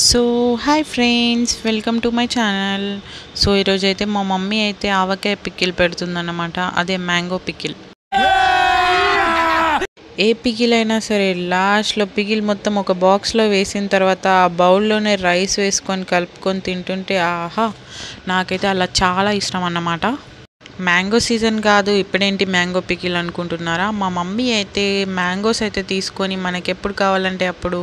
So hi friends, welcome to my channel. So ఈరోజు అయితే మా మమ్మీ అయితే ఆవకాయ పికిల్ పెడుతుందన్నమాట. అదే మ్యాంగో పికిల్. ఏ పికిల్ అయినా సరే లాస్ట్లో పికిల్ మొత్తం ఒక బాక్స్లో వేసిన తర్వాత ఆ బౌల్లోనే రైస్ వేసుకొని కలుపుకొని తింటుంటే ఆహా, నాకైతే అలా చాలా ఇష్టం అన్నమాట. మ్యాంగో సీజన్ కాదు, ఇప్పుడేంటి మ్యాంగో పికిల్ అనుకుంటున్నారా? మా మమ్మీ అయితే మ్యాంగోస్ అయితే తీసుకొని మనకి ఎప్పుడు కావాలంటే అప్పుడు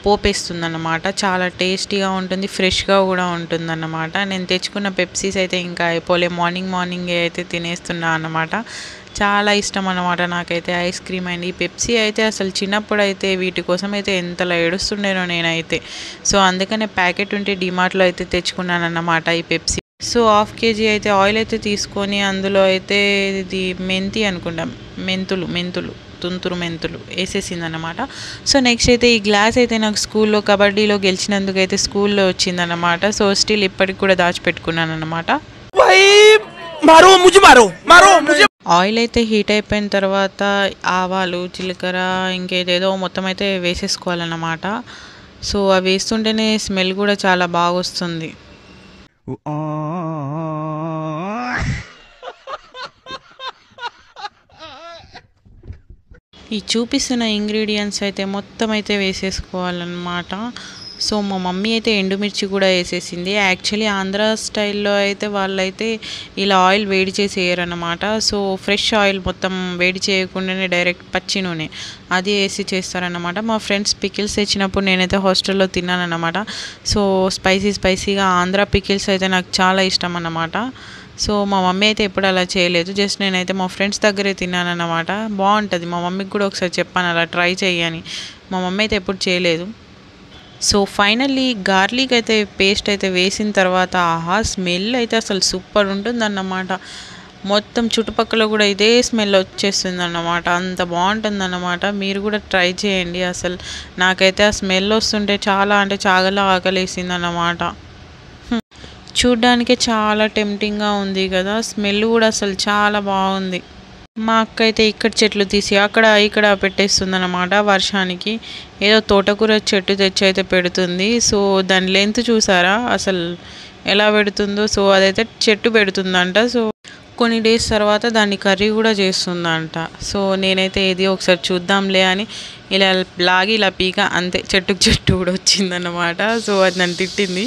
పోపేస్తుందన్నమాట. చాలా టేస్టీగా ఉంటుంది, ఫ్రెష్గా కూడా ఉంటుందన్నమాట. నేను తెచ్చుకున్న పెప్సీస్ అయితే ఇంకా అయిపోలే, మార్నింగే అయితే తినేస్తున్నా అన్నమాట. చాలా ఇష్టం అన్నమాట నాకైతే ఐస్ క్రీమ్ అండ్ ఈ పెప్సీ అయితే. అసలు చిన్నప్పుడు అయితే వీటి కోసం అయితే ఎంతలా ఏడుస్తుండేనో నేనైతే. సో అందుకనే ప్యాకెట్ ఉంటే డిమార్ట్లో అయితే తెచ్చుకున్నాను అన్నమాట ఈ పెప్సీ. సో 1/2 kg అయితే ఆయిల్ అయితే తీసుకొని అందులో అయితే ఇది మెంతి అనుకుంటాం, మెంతులు తుంతురు మెంతులు వేసేసిందనమాట. సో నెక్స్ట్ అయితే ఈ గ్లాస్ అయితే నాకు స్కూల్లో కబడ్డీలో గెలిచినందుకు అయితే స్కూల్లో వచ్చిందనమాట. సో స్టిల్ ఇప్పటికి కూడా దాచిపెట్టుకున్నాను అనమాట. ఆయిల్ అయితే హీట్ అయిపోయిన తర్వాత ఆవాలు, జీలకర్ర, ఇంకేదేదో మొత్తం అయితే వేసేసుకోవాలన్నమాట. సో అవి వేస్తుంటేనే స్మెల్ కూడా చాలా బాగా వస్తుంది. ఈ చూపిస్తున్న ఇంగ్రీడియంట్స్ అయితే మొత్తం అయితే వేసేసుకోవాలన్నమాట. సో మా మమ్మీ అయితే ఎండుమిర్చి కూడా వేసేసింది. యాక్చువల్లీ ఆంధ్ర స్టైల్లో అయితే వాళ్ళైతే ఇలా ఆయిల్ వేడి చేసి వేయరన్నమాట. సో ఫ్రెష్ ఆయిల్ మొత్తం వేడి చేయకుండానే డైరెక్ట్ పచ్చి నూనె అది వేసి చేస్తారన్నమాట. మా ఫ్రెండ్స్ పికిల్స్ తెచ్చినప్పుడు నేనైతే హాస్టల్లో తిన్నానన్నమాట. సో స్పైసీగా ఆంధ్ర పికిల్స్ అయితే నాకు చాలా ఇష్టం అన్నమాట. సో మా మమ్మీ అయితే ఎప్పుడు అలా చేయలేదు, జస్ట్ నేనైతే మా ఫ్రెండ్స్ దగ్గరే తిన్నానన్నమాట. బాగుంటుంది, మా మమ్మీకి కూడా ఒకసారి చెప్పాను అలా ట్రై చేయని. మా మమ్మీ అయితే ఎప్పుడు చేయలేదు. సో ఫైనల్లీ గార్లిక్ అయితే పేస్ట్ అయితే వేసిన తర్వాత ఆహా, స్మెల్ అయితే అసలు సూపర్ ఉంటుందన్నమాట. మొత్తం చుట్టుపక్కల కూడా ఇదే స్మెల్ వచ్చేస్తుంది అన్నమాట. అంత బాగుంటుందన్నమాట. మీరు కూడా ట్రై చేయండి. అసలు నాకైతే ఆ స్మెల్ వస్తుంటే చాలా చాలా ఆకలేసింది అన్నమాట. చూడ్డానికి చాలా టెంప్టింగ్గా ఉంది కదా, స్మెల్ కూడా అసలు చాలా బాగుంది. మా అక్క అయితే ఇక్కడ చెట్లు తీసి అక్కడ ఇక్కడ పెట్టేస్తుంది అన్నమాట. వర్షానికి ఏదో తోటకూర చెట్టు తెచ్చి అయితే పెడుతుంది. సో దాని లెంత్ చూసారా అసలు ఎలా పెడుతుందో. సో అదైతే చెట్టు పెడుతుందంట. సో కొన్ని డేస్ తర్వాత దాన్ని కర్రీ కూడా చేస్తుందంట. సో నేనైతే ఏది ఒకసారి చూద్దాంలే అని ఇలా లాగి ఇలా పీక అంతే, చెట్టు కూడా వచ్చిందన్నమాట. సో అది నన్ను తిట్టింది.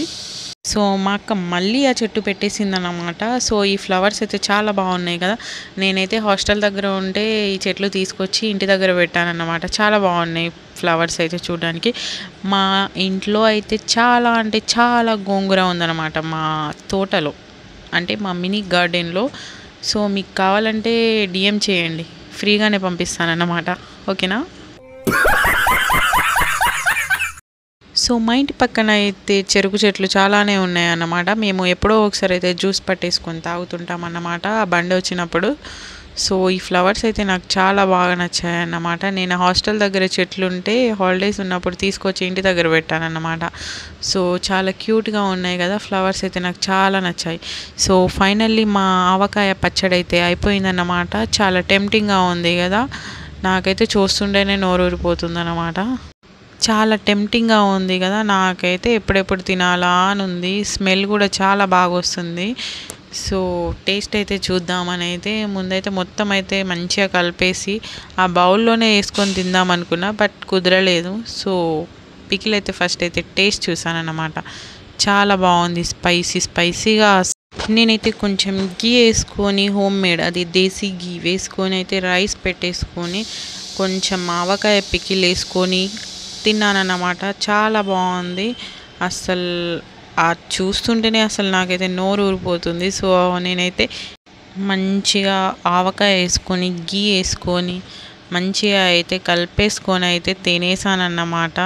సో మా అక్క మళ్ళీ ఆ చెట్టు పెట్టేసిందన్నమాట. సో ఈ ఫ్లవర్స్ అయితే చాలా బాగున్నాయి కదా. నేనైతే హాస్టల్ దగ్గర ఉంటే ఈ చెట్లు తీసుకొచ్చి ఇంటి దగ్గర పెట్టానన్నమాట. చాలా బాగున్నాయి ఫ్లవర్స్ అయితే చూడడానికి. మా ఇంట్లో అయితే చాలా గోంగూర ఉందన్నమాట మా తోటలో, అంటే మా మినీ గార్డెన్లో. సో మీకు కావాలంటే డిఎం చేయండి, ఫ్రీగానే పంపిస్తానన్నమాట. ఓకేనా? సో మా ఇంటి పక్కన అయితే చెరుకు చెట్లు చాలానే ఉన్నాయన్నమాట. మేము ఎప్పుడో ఒకసారి అయితే జ్యూస్ పట్టేసుకొని తాగుతుంటాం అన్నమాట ఆ బండి వచ్చినప్పుడు. సో ఈ ఫ్లవర్స్ అయితే నాకు చాలా బాగా నచ్చాయి అన్నమాట. నేను హాస్టల్ దగ్గర చెట్లు ఉంటే హాలిడేస్ ఉన్నప్పుడు తీసుకొచ్చి ఇంటి దగ్గర పెట్టానన్నమాట. సో చాలా క్యూట్గా ఉన్నాయి కదా ఫ్లవర్స్ అయితే, నాకు చాలా నచ్చాయి. సో ఫైనల్లీ మా ఆవకాయ పచ్చడి అయితే అయిపోయిందన్నమాట. చాలా టెంప్టింగ్గా ఉంది కదా, నాకైతే చూస్తుంటేనే నోరు ఊరిపోతుంది అన్నమాట. చాలా టెంప్టింగ్గా ఉంది కదా, నాకైతే ఎప్పుడెప్పుడు తినాలా అని ఉంది. స్మెల్ కూడా చాలా బాగా వస్తుంది. సో టేస్ట్ అయితే చూద్దామని అయితే ముందైతే మొత్తం అయితే మంచిగా కలిపేసి ఆ బౌల్లోనే వేసుకొని తిందాం అనుకున్నా, బట్ కుదరలేదు. సో పికిల్ అయితే ఫస్ట్ అయితే టేస్ట్ చూసానన్నమాట. చాలా బాగుంది, స్పైసీగా. నేనైతే కొంచెం గీ వేసుకొని, హోమ్ మేడ్ అది దేశీ గీ వేసుకొని అయితే రైస్ పెట్టేసుకొని కొంచెం ఆవకాయ పికిల్ వేసుకొని తిన్నానన్నమాట. చాలా బాగుంది అసలు. చూస్తుంటేనే అసలు నాకైతే నోరు ఊరిపోతుంది. సో నేనైతే మంచిగా ఆవకాయ వేసుకొని గీ వేసుకొని మంచిగా అయితే కలిపేసుకొని అయితే తినేసానన్నమాట.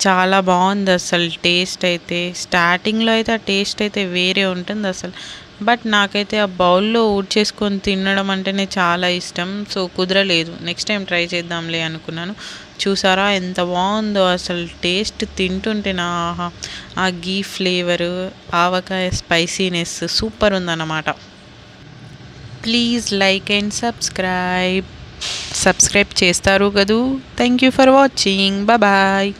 చాలా బాగుంది అసలు టేస్ట్ అయితే. స్టార్టింగ్లో అయితే ఆ టేస్ట్ అయితే వేరే ఉంటుంది అసలు, బట్ నాకైతే ఆ బౌల్లో ఊడ్చేసుకొని తినడం అంటేనే చాలా ఇష్టం. సో కుదరలేదు, నెక్స్ట్ టైం ట్రై చేద్దాంలే అనుకున్నాను. చూసారా ఎంత బాగుందో అసలు టేస్ట్. తింటుంటే నా ఆ గీ ఫ్లేవరు, ఆవకాయ స్పైసీనెస్ సూపర్ ఉందన్నమాట. ప్లీజ్ లైక్ అండ్ సబ్స్క్రైబ్ చేస్తారు కదూ. Thank you for watching. Bye.